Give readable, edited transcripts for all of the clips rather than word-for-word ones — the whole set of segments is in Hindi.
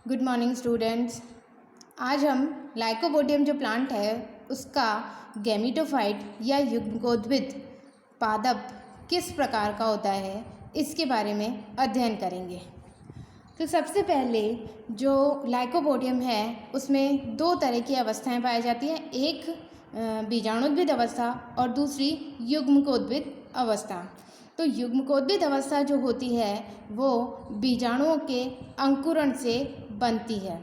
Good morning students. आज हम लाइकोपोडियम जो प्लांट है उसका गैमीटोफाइट या युग्मकोद्भिद पादप किस प्रकार का होता है इसके बारे में अध्ययन करेंगे। तो सबसे पहले जो लाइकोपोडियम है उसमें दो तरह की अवस्थाएं पाई जाती हैं, एक बीजाणुद्भिद अवस्था और दूसरी युग्मकोद्भिद अवस्था। तो युग्मकोद्भिद अवस्था जो होती है वो बीजाणुओं के अंकुरण से बनती है।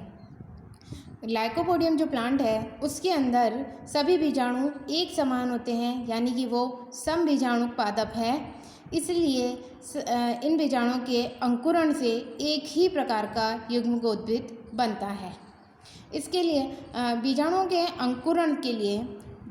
लाइकोपोडियम जो प्लांट है उसके अंदर सभी बीजाणु एक समान होते हैं, यानी कि वो समबीजाणुक पादप है। इसलिए इन बीजाणुओं के अंकुरण से एक ही प्रकार का युग्मकोद्भिद बनता है। इसके लिए बीजाणुओं के अंकुरण के लिए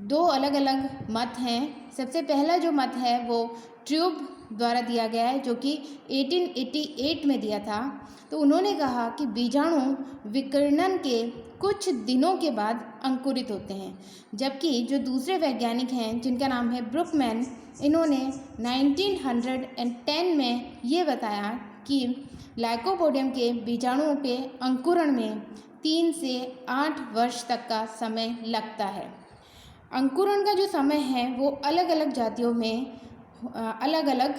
दो अलग अलग मत हैं। सबसे पहला जो मत है वो ट्यूब द्वारा दिया गया है, जो कि 1888 में दिया था। तो उन्होंने कहा कि बीजाणु विकिरणन के कुछ दिनों के बाद अंकुरित होते हैं, जबकि जो दूसरे वैज्ञानिक हैं जिनका नाम है ब्रुकमैन, इन्होंने 1910 में ये बताया कि लाइकोपोडियम के बीजाणुओं के अंकुरण में 3 से 8 वर्ष तक का समय लगता है। अंकुरण का जो समय है वो अलग अलग जातियों में अलग अलग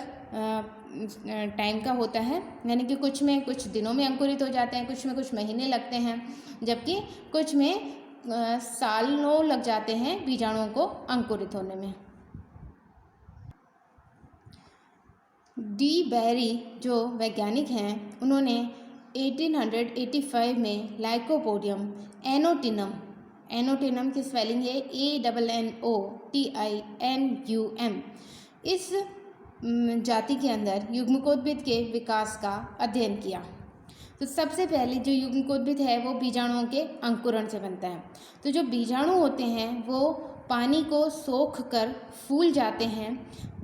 टाइम का होता है, यानी कि कुछ में कुछ दिनों में अंकुरित हो जाते हैं, कुछ में कुछ महीने लगते हैं, जबकि कुछ में सालों लग जाते हैं बीजाणुओं को अंकुरित होने में। डी बेरी जो वैज्ञानिक हैं उन्होंने 1885 में लाइकोपोडियम एनोटिनम की स्पेलिंग है ANNOTINUM, इस जाति के अंदर युग्मकोद्भिद के विकास का अध्ययन किया। तो सबसे पहले जो युग्मकोद्भिद है वो बीजाणुओं के अंकुरण से बनता है। तो जो बीजाणु होते हैं वो पानी को सोख कर फूल जाते हैं।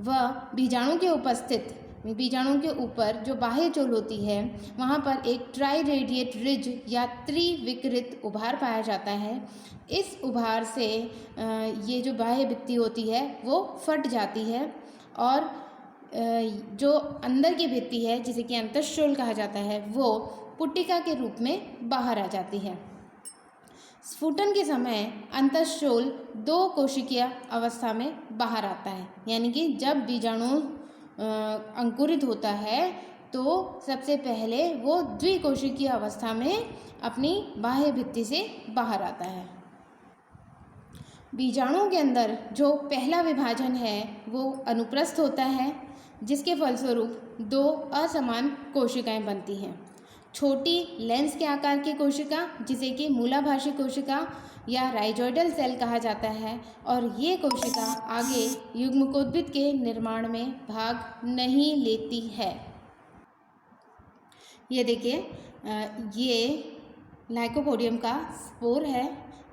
वह बीजाणु के ऊपर जो बाह्य चोल होती है वहाँ पर एक ट्राइरेडिएट रिज या त्रिविकृत उभार पाया जाता है। इस उभार से ये जो बाह्य भित्ति होती है वो फट जाती है और जो अंदर की भित्ति है जिसे कि अंतःशोल कहा जाता है वो पुट्टिका के रूप में बाहर आ जाती है। स्फुटन के समय अंतःशोल 2 कोशिकीय अवस्था में बाहर आता है, यानी कि जब बीजाणु अंकुरित होता है तो सबसे पहले वो द्विकोशिकीय अवस्था में अपनी बाह्य भित्ति से बाहर आता है। बीजाणुओं के अंदर जो पहला विभाजन है वो अनुप्रस्थ होता है, जिसके फलस्वरूप 2 असमान कोशिकाएं बनती हैं। छोटी लेंस के आकार की कोशिका जिसे कि मूलाभाषी कोशिका या राइजोइडल सेल कहा जाता है, और ये कोशिका आगे युग्मकोद्भिद के निर्माण में भाग नहीं लेती है। ये देखिए, ये लाइकोपोडियम का स्पोर है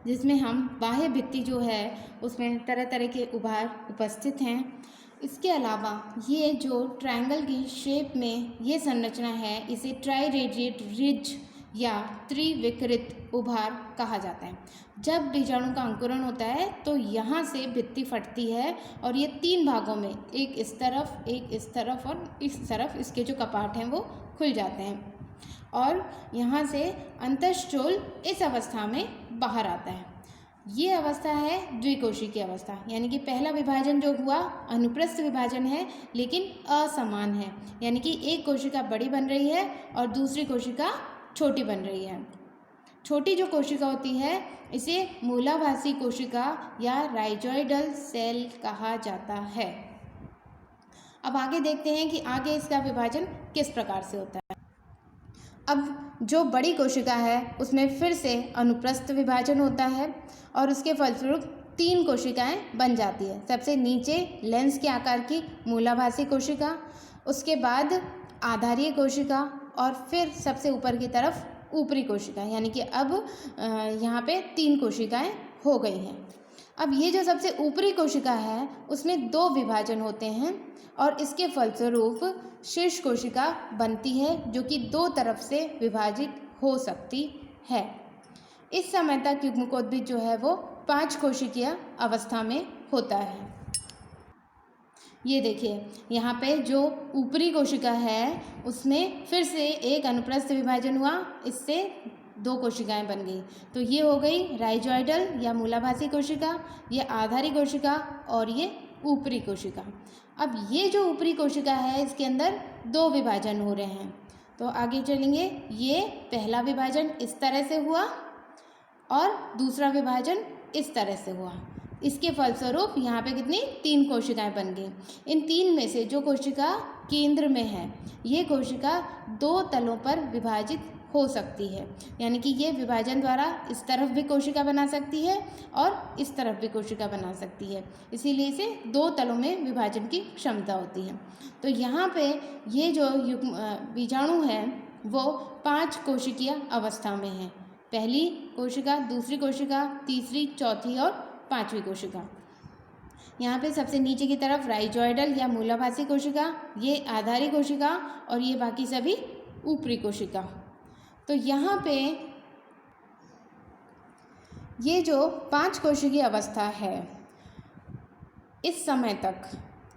जिसमें हम बाह्य भित्ति जो है उसमें तरह तरह के उभार उपस्थित हैं। इसके अलावा ये जो ट्रायंगल की शेप में ये संरचना है इसे ट्राइरेडिएट रिज या त्रिविकृत उभार कहा जाता है। जब बीजाणु का अंकुरण होता है तो यहाँ से भित्ति फटती है और ये 3 भागों में, एक इस तरफ, एक इस तरफ और इस तरफ, इसके जो कपाट हैं वो खुल जाते हैं और यहाँ से अंतःशोल इस अवस्था में बाहर आता है। ये अवस्था है द्विकोशिकीय अवस्था, यानी कि पहला विभाजन जो हुआ अनुप्रस्थ विभाजन है लेकिन असमान है, यानी कि एक कोशिका बड़ी बन रही है और दूसरी कोशिका छोटी बन रही है। छोटी जो कोशिका होती है इसे मूलाभासी कोशिका या राइजोइडल सेल कहा जाता है। अब आगे देखते हैं कि आगे इसका विभाजन किस प्रकार से होता है। अब जो बड़ी कोशिका है उसमें फिर से अनुप्रस्थ विभाजन होता है और उसके फलस्वरूप 3 कोशिकाएं बन जाती है। सबसे नीचे लेंस के आकार की मूलाभासी कोशिका, उसके बाद आधारीय कोशिका और फिर सबसे ऊपर की तरफ ऊपरी कोशिका, यानी कि अब यहाँ पे 3 कोशिकाएं हो गई हैं। अब ये जो सबसे ऊपरी कोशिका है उसमें 2 विभाजन होते हैं और इसके फलस्वरूप शीर्ष कोशिका बनती है जो कि 2 तरफ से विभाजित हो सकती है। इस समय तक युग्मकोद्भिद जो है वो 5 कोशिकीय अवस्था में होता है। ये देखिए, यहाँ पे जो ऊपरी कोशिका है उसमें फिर से एक अनुप्रस्थ विभाजन हुआ, इससे दो कोशिकाएं बन गई। तो ये हो गई राइजोइडल या मूलाभासी कोशिका, ये आधारी कोशिका और ये ऊपरी कोशिका। अब ये जो ऊपरी कोशिका है इसके अंदर दो विभाजन हो रहे हैं। तो आगे चलेंगे, ये पहला विभाजन इस तरह से हुआ और दूसरा विभाजन इस तरह से हुआ। इसके फलस्वरूप यहाँ पे कितनी 3 कोशिकाएं बन गई। इन 3 में से जो कोशिका केंद्र में है ये कोशिका 2 तलों पर विभाजित हो सकती है, यानी कि ये विभाजन द्वारा इस तरफ भी कोशिका बना सकती है और इस तरफ भी कोशिका बना सकती है, इसीलिए इसे 2 तलों में विभाजन की क्षमता होती है। तो यहाँ पे ये जो बीजाणु है वो 5 कोशिकीय अवस्था में है। पहली कोशिका, दूसरी कोशिका, तीसरी, चौथी और 5वीं कोशिका। यहाँ पे सबसे नीचे की तरफ राइजोइडल या मूलाभासी कोशिका, ये आधारी कोशिका और ये बाकी सभी ऊपरी कोशिका। तो यहाँ पे ये जो 5 कोशिकीय अवस्था है इस समय तक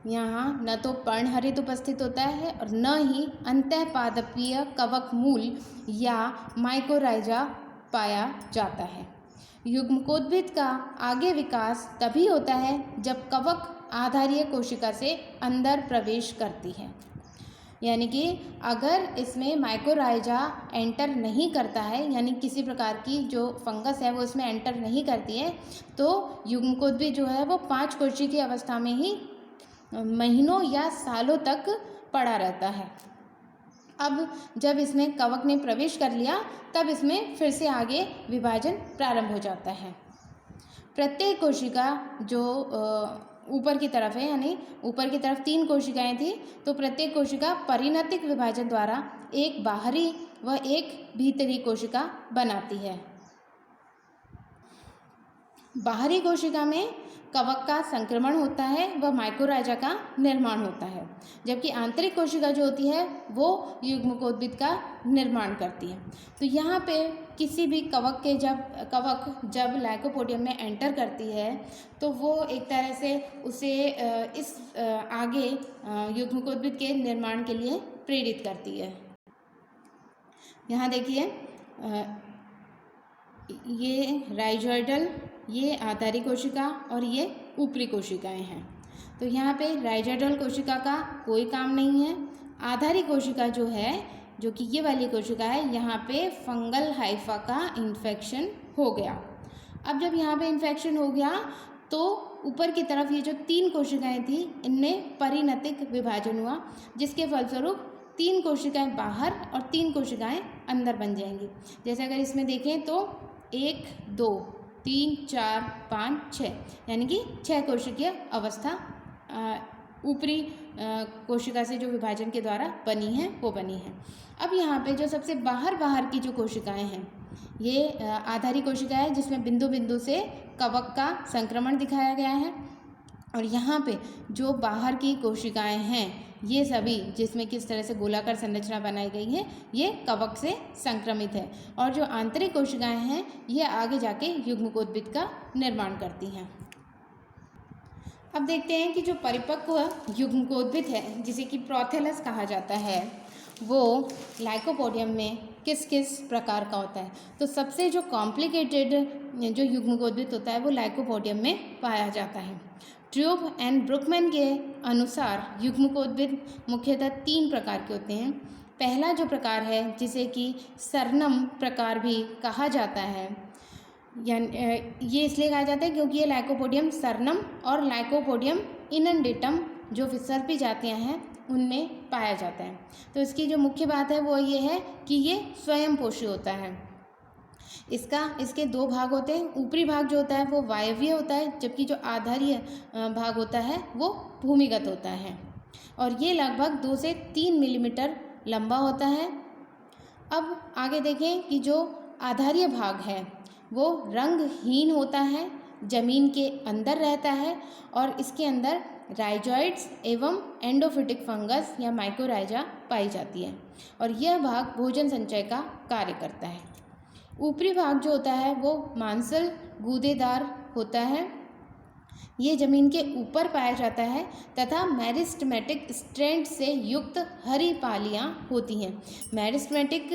यहाँ न तो पर्णहरित उपस्थित होता है और न ही अंतःपादपीय कवक मूल या माइकोराइजा पाया जाता है। युग्मकोद्भिद का आगे विकास तभी होता है जब कवक आधारीय कोशिका से अंदर प्रवेश करती है, यानी कि अगर इसमें माइकोराइजा एंटर नहीं करता है, यानी किसी प्रकार की जो फंगस है वो इसमें एंटर नहीं करती है, तो युग्मकोद्भिद जो है वो 5 कोशिकीय की अवस्था में ही महीनों या सालों तक पड़ा रहता है। अब जब इसमें कवक ने प्रवेश कर लिया तब इसमें फिर से आगे विभाजन प्रारंभ हो जाता है। प्रत्येक कोशिका जो ऊपर की तरफ है, यानी ऊपर की तरफ 3 कोशिकाएं थी, तो प्रत्येक कोशिका परिणतिक विभाजन द्वारा एक बाहरी व एक भीतरी कोशिका बनाती है। बाहरी कोशिका में कवक का संक्रमण होता है व माइकोराइजा का निर्माण होता है, जबकि आंतरिक कोशिका जो होती है वो युग्मकोद्भिद का निर्माण करती है। तो यहाँ पे किसी भी कवक जब लाइकोपोडियम में एंटर करती है तो वो एक तरह से उसे इस आगे युग्मकोद्भिद के निर्माण के लिए प्रेरित करती है। यहाँ देखिए, ये राइजोइडल, ये आधारी कोशिका और ये ऊपरी कोशिकाएं हैं। तो यहाँ पे राइजोइडल कोशिका का कोई काम नहीं है। आधारी कोशिका जो है, जो कि ये वाली कोशिका है, यहाँ पे फंगल हाइफा का इन्फेक्शन हो गया। अब जब यहाँ पे इन्फेक्शन हो गया तो ऊपर की तरफ ये जो 3 कोशिकाएं थी इनमें परिणतिक विभाजन हुआ, जिसके फलस्वरूप 3 कोशिकाएं बाहर और 3 कोशिकाएं अंदर बन जाएंगी। जैसे अगर इसमें देखें तो 1, 2, 3, 4, 5, 6, यानी कि 6 कोशिकीय अवस्था ऊपरी कोशिका से जो विभाजन के द्वारा बनी है वो बनी है। अब यहाँ पे जो सबसे बाहर की जो कोशिकाएं हैं, ये आधारी कोशिका है जिसमें बिंदु बिंदु से कवक का संक्रमण दिखाया गया है, और यहाँ पे जो बाहर की कोशिकाएं हैं ये सभी, जिसमें किस तरह से गोलाकार संरचना बनाई गई है, ये कवक से संक्रमित है, और जो आंतरिक कोशिकाएं हैं ये आगे जाके युग्मकोद्भिद का निर्माण करती हैं। अब देखते हैं कि जो परिपक्व युग्मकोद्भिद है, जिसे कि प्रोथेलस कहा जाता है, वो लाइकोपोडियम में किस किस प्रकार का होता है। तो सबसे जो कॉम्प्लिकेटेड जो युग्मकोद्भिद होता है वो लाइकोपोडियम में पाया जाता है। ट्यूब एंड ब्रुकमैन के अनुसार युग्मकोद्भिद मुख्यतः 3 प्रकार के होते हैं। पहला जो प्रकार है, जिसे कि सरनम प्रकार भी कहा जाता है, यानी ये इसलिए कहा जाता है क्योंकि ये लाइकोपोडियम सरनम और लाइकोपोडियम इनंडेटम जो विसर्पी जातियाँ हैं उनमें पाया जाता है। तो इसकी जो मुख्य बात है वो ये है कि ये स्वयंपोषी होता है। इसके 2 भाग होते हैं। ऊपरी भाग जो होता है वो वायवीय होता है, जबकि जो आधारीय भाग होता है वो भूमिगत होता है, और ये लगभग 2 से 3 मिलीमीटर लंबा होता है। अब आगे देखें कि जो आधारीय भाग है वो रंगहीन होता है, जमीन के अंदर रहता है, और इसके अंदर राइजोइड्स एवं एंडोफिटिक फंगस या माइकोराइजा पाई जाती है, और यह भाग भोजन संचय का कार्य करता है। ऊपरी भाग जो होता है वो मांसल गूदेदार होता है, ये जमीन के ऊपर पाया जाता है तथा मेरिस्टेमेटिक स्ट्रैंड से युक्त हरी पालियाँ होती हैं। मेरिस्टेमेटिक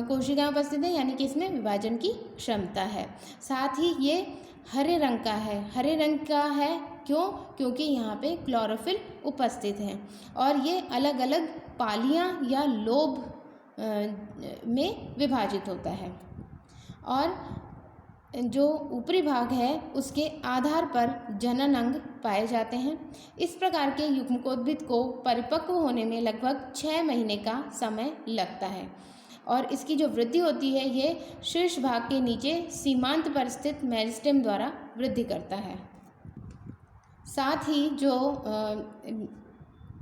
कोशिकाएं उपस्थित हैं, यानी कि इसमें विभाजन की क्षमता है। साथ ही ये हरे रंग का है। हरे रंग का है क्यों? क्योंकि यहाँ पे क्लोरोफिल उपस्थित है और ये अलग अलग पालियाँ या लोब में विभाजित होता है। और जो ऊपरी भाग है उसके आधार पर जनन अंग पाए जाते हैं। इस प्रकार के युग्मकोद्भिद को परिपक्व होने में लगभग 6 महीने का समय लगता है और इसकी जो वृद्धि होती है ये शीर्ष भाग के नीचे सीमांत पर स्थित मेरिस्टेम द्वारा वृद्धि करता है। साथ ही जो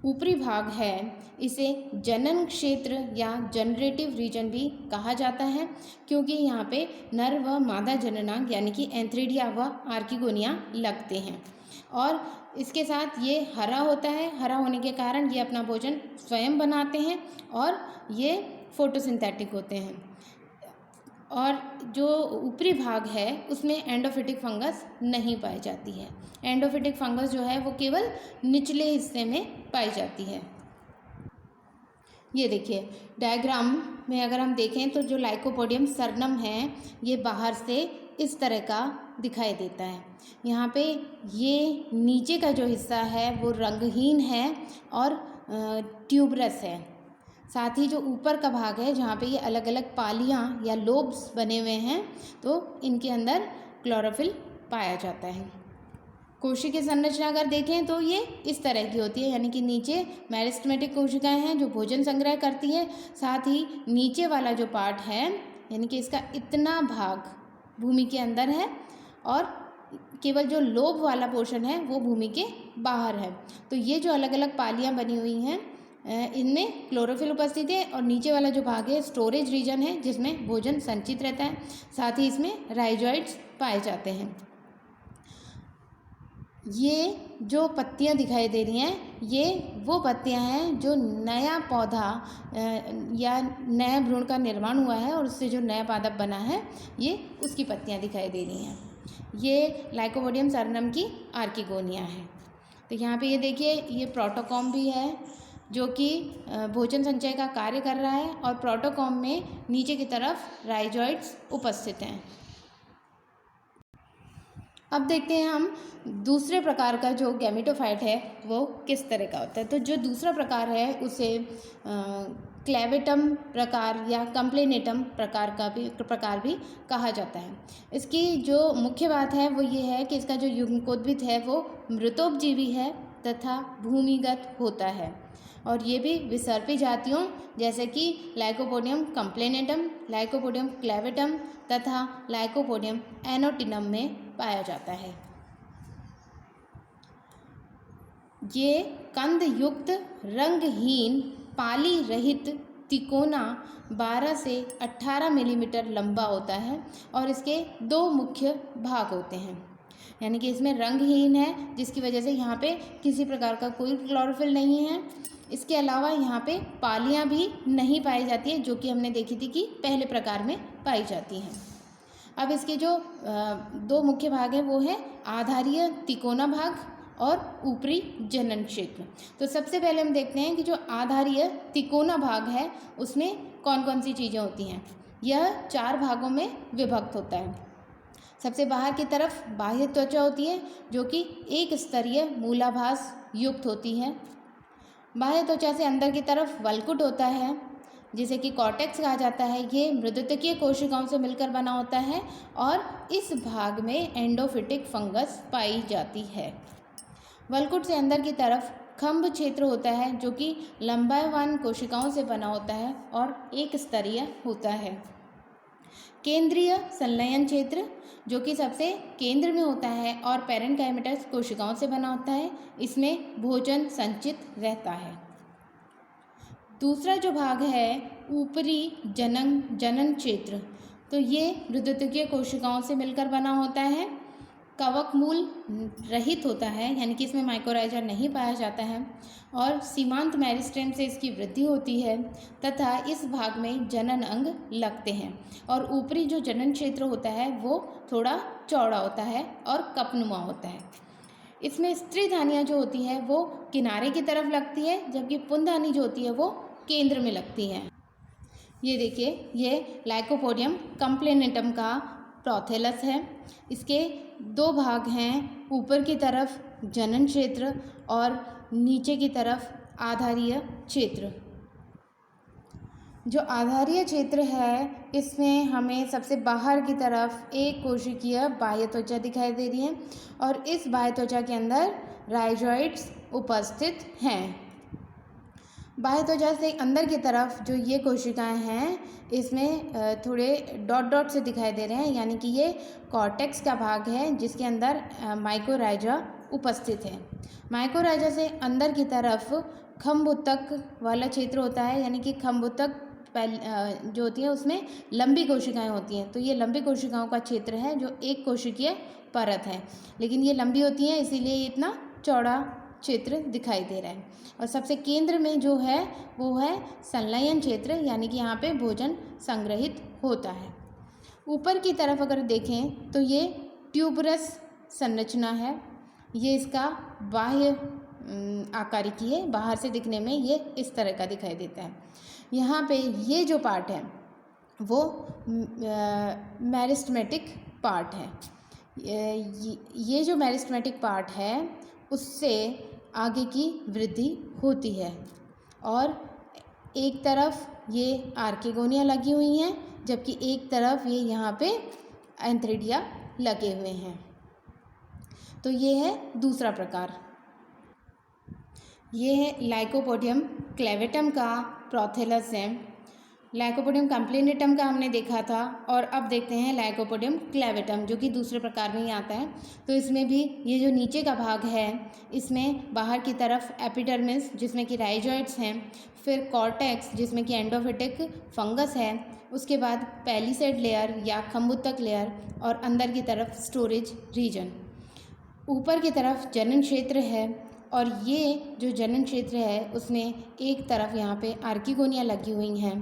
ऊपरी भाग है इसे जनन क्षेत्र या जनरेटिव रीजन भी कहा जाता है, क्योंकि यहाँ पे नर व मादा जननांग यानी कि एंथ्रेडिया व आर्किगोनिया लगते हैं। और इसके साथ ये हरा होता है। हरा होने के कारण ये अपना भोजन स्वयं बनाते हैं और ये फोटोसिंथेटिक होते हैं। और जो ऊपरी भाग है उसमें एंडोफिटिक फंगस नहीं पाई जाती है। एंडोफिटिक फंगस जो है वो केवल निचले हिस्से में पाई जाती है। ये देखिए डायग्राम में अगर हम देखें तो जो लाइकोपोडियम सरनम है ये बाहर से इस तरह का दिखाई देता है। यहाँ पे ये नीचे का जो हिस्सा है वो रंगहीन है और ट्यूबरस है। साथ ही जो ऊपर का भाग है जहाँ पे ये अलग अलग पालियाँ या लोब्स बने हुए हैं तो इनके अंदर क्लोरोफिल पाया जाता है। कोशिका संरचना अगर देखें तो ये इस तरह की होती है, यानी कि नीचे मेरिस्टेमेटिक कोशिकाएं हैं जो भोजन संग्रह करती है। साथ ही नीचे वाला जो पार्ट है यानी कि इसका इतना भाग भूमि के अंदर है और केवल जो लोब वाला पोर्शन है वो भूमि के बाहर है। तो ये जो अलग अलग पालियाँ बनी हुई हैं इनमें क्लोरोफिल उपस्थित है और नीचे वाला जो भाग है स्टोरेज रीजन है जिसमें भोजन संचित रहता है। साथ ही इसमें राइजोइड्स पाए जाते हैं। ये जो पत्तियां दिखाई दे रही हैं ये वो पत्तियां हैं जो नया पौधा या नया भ्रूण का निर्माण हुआ है और उससे जो नया पादप बना है ये उसकी पत्तियां दिखाई दे रही हैं। ये लाइकोपोडियम सरनम की आर्किगोनिया है। तो यहाँ पे ये देखिए ये प्रोटोकॉम भी है जो कि भोजन संचय का कार्य कर रहा है और प्रोटोकॉम में नीचे की तरफ राइजोइड्स उपस्थित हैं। अब देखते हैं हम दूसरे प्रकार का जो गैमेटोफाइट है वो किस तरह का होता है। तो जो दूसरा प्रकार है उसे क्लेवेटम प्रकार या कंप्लेनेटम प्रकार भी कहा जाता है। इसकी जो मुख्य बात है वो ये है कि इसका जो युग्मकोद्भिद है वो मृतोपजीवी है तथा भूमिगत होता है और ये भी विसर्पी जातियों जैसे कि लाइकोपोडियम कंप्लेनेटम, लाइकोपोडियम क्लेवेटम तथा लाइकोपोडियम एनोटिनम में पाया जाता है। ये कंद युक्त रंगहीन पाली रहित तिकोना 12 से 18 मिलीमीटर लंबा होता है और इसके 2 मुख्य भाग होते हैं, यानी कि इसमें रंगहीन है जिसकी वजह से यहाँ पे किसी प्रकार का कोई क्लोरोफिल नहीं है। इसके अलावा यहाँ पे पालियाँ भी नहीं पाई जाती है जो कि हमने देखी थी कि पहले प्रकार में पाई जाती हैं। अब इसके जो 2 मुख्य भाग हैं वो है आधारीय तिकोना भाग और ऊपरी जनन क्षेत्र। तो सबसे पहले हम देखते हैं कि जो आधारीय तिकोना भाग है उसमें कौन कौन सी चीज़ें होती हैं। यह 4 भागों में विभक्त होता है। सबसे बाहर की तरफ बाह्य त्वचा होती है जो कि एक स्तरीय मूलाभास युक्त होती है। बाह्य त्वचा से अंदर की तरफ वल्कुट होता है जिसे कि कॉर्टेक्स कहा जाता है। ये मृदुतकीय कोशिकाओं से मिलकर बना होता है और इस भाग में एंडोफिटिक फंगस पाई जाती है। वल्कुट से अंदर की तरफ खंभ क्षेत्र होता है जो कि लंबायवान कोशिकाओं से बना होता है और एक स्तरीय होता है। केंद्रीय संलयन क्षेत्र जो कि सबसे केंद्र में होता है और पैरेन्काइमेटस कोशिकाओं से बना होता है। इसमें भोजन संचित रहता है। दूसरा जो भाग है ऊपरी जनन क्षेत्र, तो ये मृदुतकीय कोशिकाओं से मिलकर बना होता है। कवक मूल रहित होता है, यानी कि इसमें माइकोराइजा नहीं पाया जाता है और सीमांत मेरिस्टेम से इसकी वृद्धि होती है तथा इस भाग में जनन अंग लगते हैं और ऊपरी जो जनन क्षेत्र होता है वो थोड़ा चौड़ा होता है और कपनुमा होता है। इसमें स्त्रीधानियाँ जो होती है वो किनारे की तरफ लगती है, जबकि पुंधानी जो होती है वो केंद्र में लगती है। ये देखिए, ये लाइकोपोडियम कंप्लेनेटम का प्रोथेलस है। इसके दो भाग हैं, ऊपर की तरफ जनन क्षेत्र और नीचे की तरफ आधारीय क्षेत्र। जो आधारीय क्षेत्र है इसमें हमें सबसे बाहर की तरफ एक कोशिकीय बाह्य त्वचा दिखाई दे रही है और इस बाह्य त्वचा के अंदर राइजोइड्स उपस्थित हैं। बाह्य त्वचा से अंदर की तरफ जो ये कोशिकाएं हैं इसमें थोड़े डॉट डॉट से दिखाई दे रहे हैं, यानी कि ये कॉर्टेक्स का भाग है जिसके अंदर माइकोराइजा उपस्थित है। माइकोराइजा से अंदर की तरफ खम्बुतक वाला क्षेत्र होता है, यानी कि खम्बुतक जो होती है उसमें लंबी कोशिकाएं होती हैं, तो ये लंबी कोशिकाओं का क्षेत्र है जो एक कोशिकीय परत है, लेकिन ये लंबी होती हैं इसीलिए ये इतना चौड़ा क्षेत्र दिखाई दे रहा है। और सबसे केंद्र में जो है वो है संलयन क्षेत्र, यानी कि यहाँ पे भोजन संग्रहित होता है। ऊपर की तरफ अगर देखें तो ये ट्यूबरस संरचना है, ये इसका बाह्य आकारिकी है, बाहर से दिखने में ये इस तरह का दिखाई देता है। यहाँ पे ये जो पार्ट है वो मेरिस्टेमेटिक पार्ट है। ये जो मेरिस्टेमेटिक पार्ट है उससे आगे की वृद्धि होती है और एक तरफ ये आर्किगोनिया लगी हुई हैं, जबकि एक तरफ ये यहाँ पे एंथ्रिडिया लगे हुए हैं। तो ये है दूसरा प्रकार। ये है लाइकोपोडियम क्लेवेटम का प्रोथेलस है। लाइकोपोडियम कंप्लेनेटम का हमने देखा था और अब देखते हैं लाइकोपोडियम क्लेवेटम, जो कि दूसरे प्रकार में ही आता है। तो इसमें भी ये जो नीचे का भाग है इसमें बाहर की तरफ एपिडर्मिस जिसमें कि राइजोइड्स हैं, फिर कॉर्टेक्स जिसमें कि एंडोफिटिक फंगस है, उसके बाद पैलिसेड लेयर या खम्बुतक लेयर और अंदर की तरफ स्टोरेज रीजन। ऊपर की तरफ जनन क्षेत्र है और ये जो जनन क्षेत्र है उसमें एक तरफ यहाँ पे आर्किगोनिया लगी हुई हैं,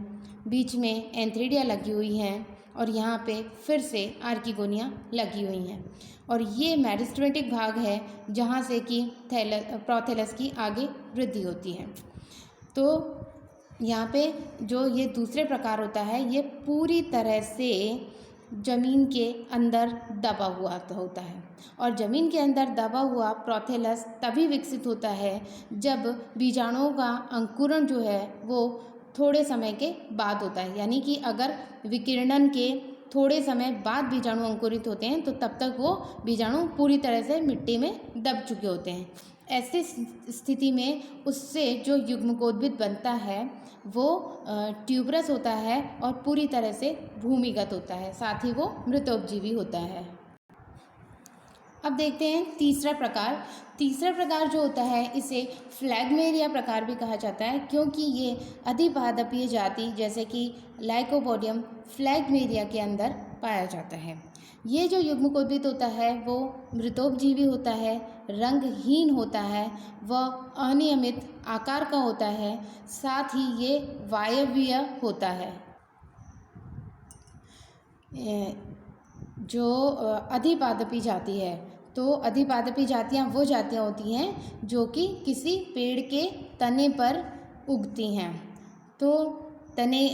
बीच में एंथ्रिडिया लगी हुई हैं और यहाँ पे फिर से आर्किगोनिया लगी हुई हैं। और ये मेरिस्टेमेटिक भाग है जहाँ से कि प्रोथेलस की आगे वृद्धि होती है। तो यहाँ पे जो ये दूसरे प्रकार होता है ये पूरी तरह से जमीन के अंदर दबा हुआ होता है और जमीन के अंदर दबा हुआ प्रोथेलस तभी विकसित होता है जब बीजाणुओं का अंकुरण जो है वो थोड़े समय के बाद होता है, यानी कि अगर विकिरणन के थोड़े समय बाद बीजाणु अंकुरित होते हैं तो तब तक वो बीजाणु पूरी तरह से मिट्टी में दब चुके होते हैं। ऐसी स्थिति में उससे जो युग्मकोद्भिद बनता है वो ट्यूबरस होता है और पूरी तरह से भूमिगत होता है, साथ ही वो मृतोपजीवी होता है। अब देखते हैं तीसरा प्रकार। तीसरा प्रकार जो होता है इसे फ्लैगमेरिया प्रकार भी कहा जाता है, क्योंकि ये अधिपादपीय जाति जैसे कि लाइकोपोडियम फ्लैगमेरिया के अंदर पाया जाता है। ये जो युग्मकोद्भिद होता है वो मृतोपजीवी होता है, रंगहीन होता है, वह अनियमित आकार का होता है, साथ ही ये वायवीय होता है। जो अधिपादपी जाति है, तो अधिपादपी जातियाँ वो जातियाँ होती हैं जो कि किसी पेड़ के तने पर उगती हैं। तो तने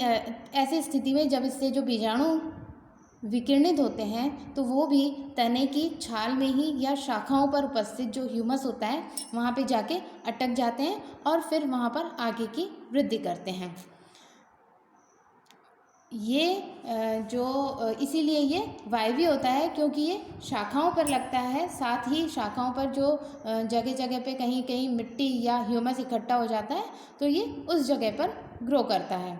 ऐसी स्थिति में जब इससे जो बीजाणु विकिरणित होते हैं तो वो भी तने की छाल में ही या शाखाओं पर उपस्थित जो ह्यूमस होता है वहाँ पे जाके अटक जाते हैं और फिर वहाँ पर आगे की वृद्धि करते हैं। ये इसीलिए ये वायवीय होता है क्योंकि ये शाखाओं पर लगता है, साथ ही शाखाओं पर जो जगह जगह पे कहीं कहीं मिट्टी या ह्यूमस इकट्ठा हो जाता है तो ये उस जगह पर ग्रो करता है।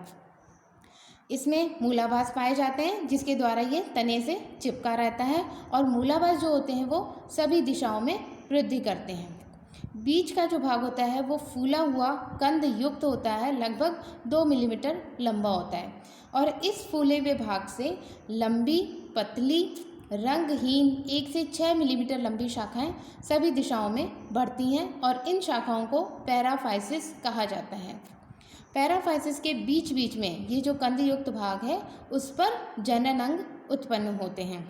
इसमें मूलाभास पाए जाते हैं जिसके द्वारा ये तने से चिपका रहता है और मूलाभास जो होते हैं वो सभी दिशाओं में वृद्धि करते हैं। बीच का जो भाग होता है वो फूला हुआ कंद युक्त होता है, लगभग 2 मिलीमीटर लंबा होता है और इस फूले हुए भाग से लंबी पतली रंगहीन 1 से 6 मिलीमीटर लंबी शाखाएं सभी दिशाओं में बढ़ती हैं और इन शाखाओं को पैराफाइसिस कहा जाता है। पैराफाइसिस के बीच बीच में ये जो कंद युक्त भाग है उस पर जनन अंग उत्पन्न होते हैं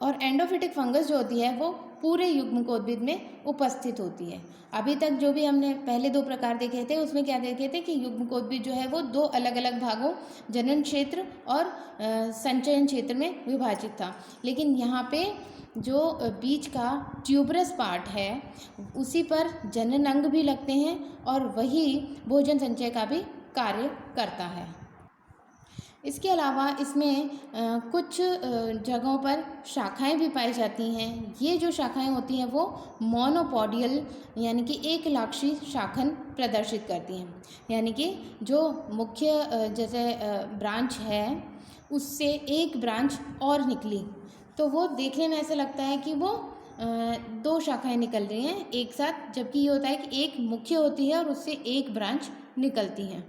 और एंडोफिटिक फंगस जो होती है वो पूरे युग्मकोद्भिद में उपस्थित होती है। अभी तक जो भी हमने पहले दो प्रकार देखे थे उसमें क्या देखे थे कि युग्मकोद्भिद जो है वो दो अलग अलग भागों, जनन क्षेत्र और संचयन क्षेत्र में विभाजित था। लेकिन यहाँ पे जो बीज का ट्यूबरस पार्ट है उसी पर जनन अंग भी लगते हैं और वही भोजन संचय का भी कार्य करता है। इसके अलावा इसमें कुछ जगहों पर शाखाएं भी पाई जाती हैं। ये जो शाखाएं होती हैं वो मोनोपोडियल यानी कि एक लाक्षी शाखन प्रदर्शित करती हैं। यानी कि जो मुख्य जैसे ब्रांच है उससे एक ब्रांच और निकली तो वो देखने में ऐसा लगता है कि वो दो शाखाएं निकल रही हैं एक साथ, जबकि ये होता है कि एक मुख्य होती है और उससे एक ब्रांच निकलती हैं।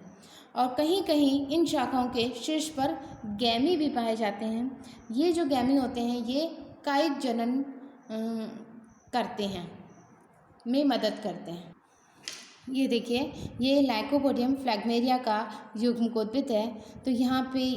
और कहीं कहीं इन शाखाओं के शीर्ष पर गैमी भी पाए जाते हैं। ये जो गैमी होते हैं ये कायिक जनन करते हैं में मदद करते हैं। ये देखिए, ये लाइकोपोडियम फ्लैगमेरिया का युग्मकोद्भिद है। तो यहाँ पे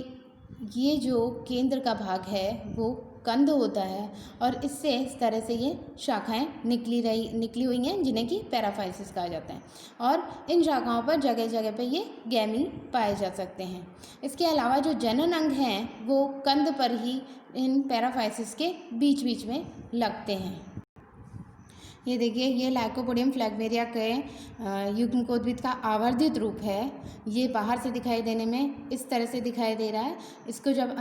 ये जो केंद्र का भाग है वो कंद होता है और इससे इस तरह से ये शाखाएं निकली हुई हैं जिन्हें कि पैराफाइसिस कहा जाता है। और इन शाखाओं पर जगह जगह पे ये गैमी पाए जा सकते हैं। इसके अलावा जो जनन अंग हैं वो कंद पर ही इन पैराफाइसिस के बीच बीच में लगते हैं। ये देखिए, ये लाइकोपोडियम फ्लैगमेरिया के युग्मकोद्भिद का आवर्धित रूप है। ये बाहर से दिखाई देने में इस तरह से दिखाई दे रहा है। इसको जब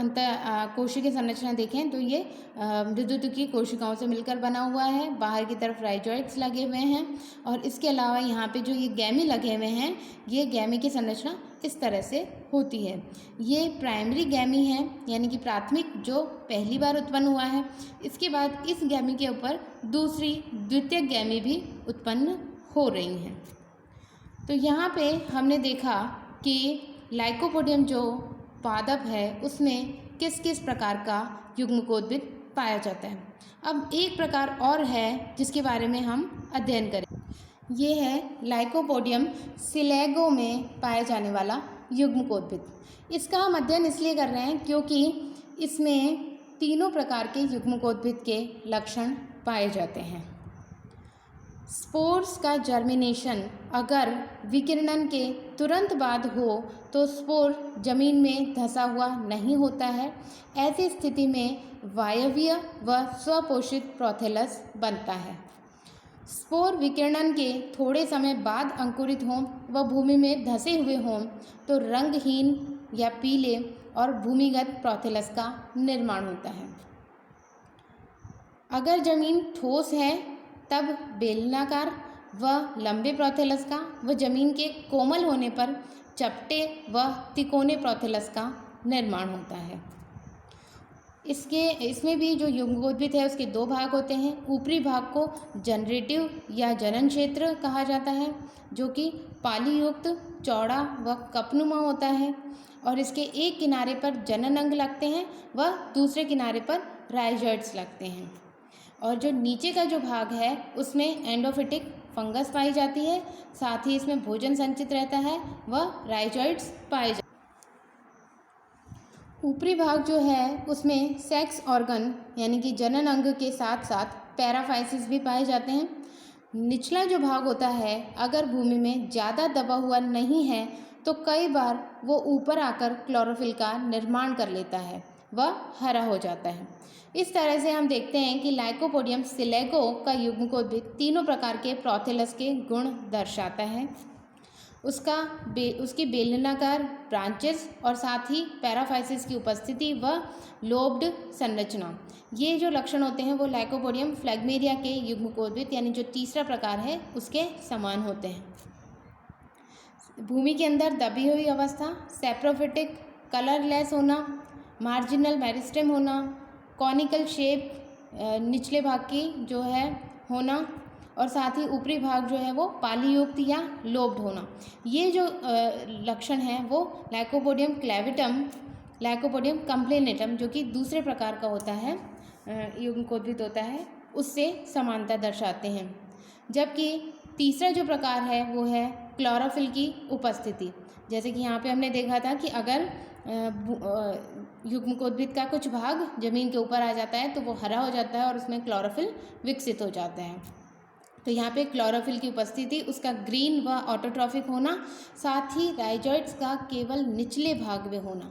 कोशिकीय संरचना देखें तो ये मृदुतुकी कोशिकाओं से मिलकर बना हुआ है। बाहर की तरफ राइजोइड्स लगे हुए हैं और इसके अलावा यहाँ पे जो ये गैमी लगे हुए हैं, ये गैमी की संरचना इस तरह से होती है। ये प्राइमरी गैमी है यानी कि प्राथमिक जो पहली बार उत्पन्न हुआ है। इसके बाद इस गैमी के ऊपर दूसरी द्वितीयक गैमी भी उत्पन्न हो रही हैं। तो यहाँ पे हमने देखा कि लाइकोपोडियम जो पादप है उसमें किस किस प्रकार का युग्मकोद्भिद पाया जाता है। अब एक प्रकार और है जिसके बारे में हम अध्ययन करें। ये है लाइकोपोडियम सिलेगो में पाया जाने वाला युग्मकोद्भिद। इसका हम अध्ययन इसलिए कर रहे हैं क्योंकि इसमें तीनों प्रकार के युग्मकोद्भिद के लक्षण पाए जाते हैं। स्पोर्स का जर्मिनेशन अगर विकिरणन के तुरंत बाद हो तो स्पोर जमीन में धंसा हुआ नहीं होता है। ऐसी स्थिति में वायवीय व स्वपोषित प्रोथेलस बनता है। स्पोर विकिरणन के थोड़े समय बाद अंकुरित हों व भूमि में धंसे हुए हों तो रंगहीन या पीले और भूमिगत प्रोथेलस का निर्माण होता है। अगर जमीन ठोस है तब बेलनाकार व लंबे प्रोथेलस का व जमीन के कोमल होने पर चपटे व तिकोने प्रोथेलस का निर्माण होता है। इसमें भी जो युग्मकोद्भिद है उसके दो भाग होते हैं। ऊपरी भाग को जनरेटिव या जनन क्षेत्र कहा जाता है जो कि पालीयुक्त, चौड़ा व कपनुमा होता है और इसके एक किनारे पर जनन अंग लगते हैं व दूसरे किनारे पर राइजोइड्स लगते हैं। और जो नीचे का जो भाग है उसमें एंडोफिटिक फंगस पाई जाती है, साथ ही इसमें भोजन संचित रहता है व राइजोइड्स पाए जाते हैं। ऊपरी भाग जो है उसमें सेक्स ऑर्गन यानी कि जनन अंग के साथ साथ पैराफाइसिस भी पाए जाते हैं। निचला जो भाग होता है अगर भूमि में ज़्यादा दबा हुआ नहीं है तो कई बार वो ऊपर आकर क्लोरोफिल का निर्माण कर लेता है व हरा हो जाता है। इस तरह से हम देखते हैं कि लाइकोपोडियम सिलेगो का युग्मकोद्भिद तीनों प्रकार के प्रोथेलस के गुण दर्शाता है। उसकी बेलनाकार ब्रांचेस और साथ ही पैराफाइसिस की उपस्थिति व लोब्ड संरचना, ये जो लक्षण होते हैं वो लाइकोपोडियम फ्लैगमेरिया के युग्मकोद्भिद यानी जो तीसरा प्रकार है उसके समान होते हैं। भूमि के अंदर दबी हुई अवस्था, सेप्रोफिटिक कलरलेस होना, मार्जिनल मेरिस्टेम होना, कॉनिकल शेप निचले भाग की जो है होना और साथ ही ऊपरी भाग जो है वो पालीयुक्त या लोब्ड होना, ये जो लक्षण हैं वो लाइकोपोडियम क्लेविटम, लाइकोपोडियम कंप्लेनेटम जो कि दूसरे प्रकार का होता है युग्मकोद्भिद होता है उससे समानता दर्शाते हैं। जबकि तीसरा जो प्रकार है वो है क्लोरोफिल की उपस्थिति। जैसे कि यहाँ पे हमने देखा था कि अगर युग्मकोद्भिद का कुछ भाग जमीन के ऊपर आ जाता है तो वो हरा हो जाता है और उसमें क्लोरोफिल विकसित हो जाते हैं। तो यहाँ पे क्लोरोफिल की उपस्थिति, उसका ग्रीन व ऑटोट्रॉफिक होना, साथ ही राइजोइड्स का केवल निचले भाग में होना,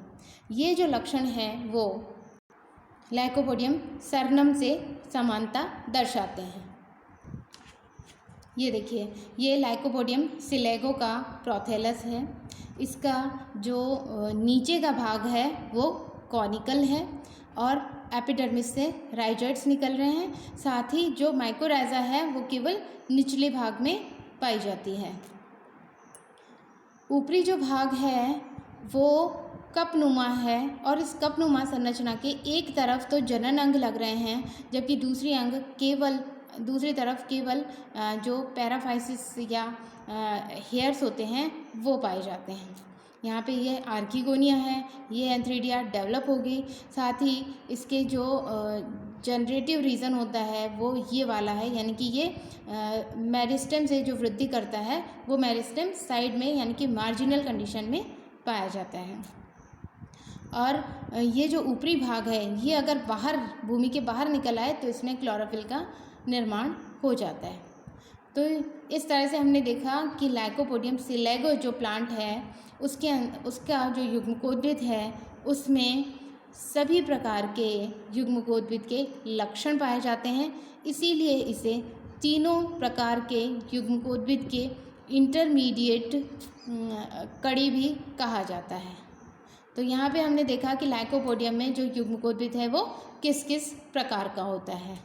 ये जो लक्षण है वो लाइकोपोडियम सरनम से समानता दर्शाते हैं। ये देखिए, ये लाइकोपोडियम सिलेगो का प्रोथेलस है। इसका जो नीचे का भाग है वो कॉनिकल है और एपिडर्मिस से राइजोइड्स निकल रहे हैं। साथ ही जो माइकोराइजा है वो केवल निचले भाग में पाई जाती है। ऊपरी जो भाग है वो कपनुमा है और इस कपनुमा संरचना के एक तरफ तो जनन अंग लग रहे हैं, जबकि दूसरी तरफ केवल जो पैराफाइसिस या हेयर्स होते हैं वो पाए जाते हैं। यहाँ पे ये आर्किगोनिया है, ये एंथ्रीडिया डेवलप होगी। साथ ही इसके जो जनरेटिव रीजन होता है वो ये वाला है, यानी कि ये मेरिस्टेम से जो वृद्धि करता है वो मेरिस्टेम साइड में यानी कि मार्जिनल कंडीशन में पाया जाता है। और ये जो ऊपरी भाग है ये अगर बाहर भूमि के बाहर निकल आए तो इसमें क्लोरोफिल का निर्माण हो जाता है। तो इस तरह से हमने देखा कि लाइकोपोडियम सिलेगो जो प्लांट है उसका जो युग्मकोद्भिद है उसमें सभी प्रकार के युग्मकोद्भिद के लक्षण पाए जाते हैं, इसीलिए इसे तीनों प्रकार के युग्मकोद्भिद के इंटरमीडिएट कड़ी भी कहा जाता है। तो यहाँ पे हमने देखा कि लाइकोपोडियम में जो युग्मकोद्भिद है वो किस किस प्रकार का होता है।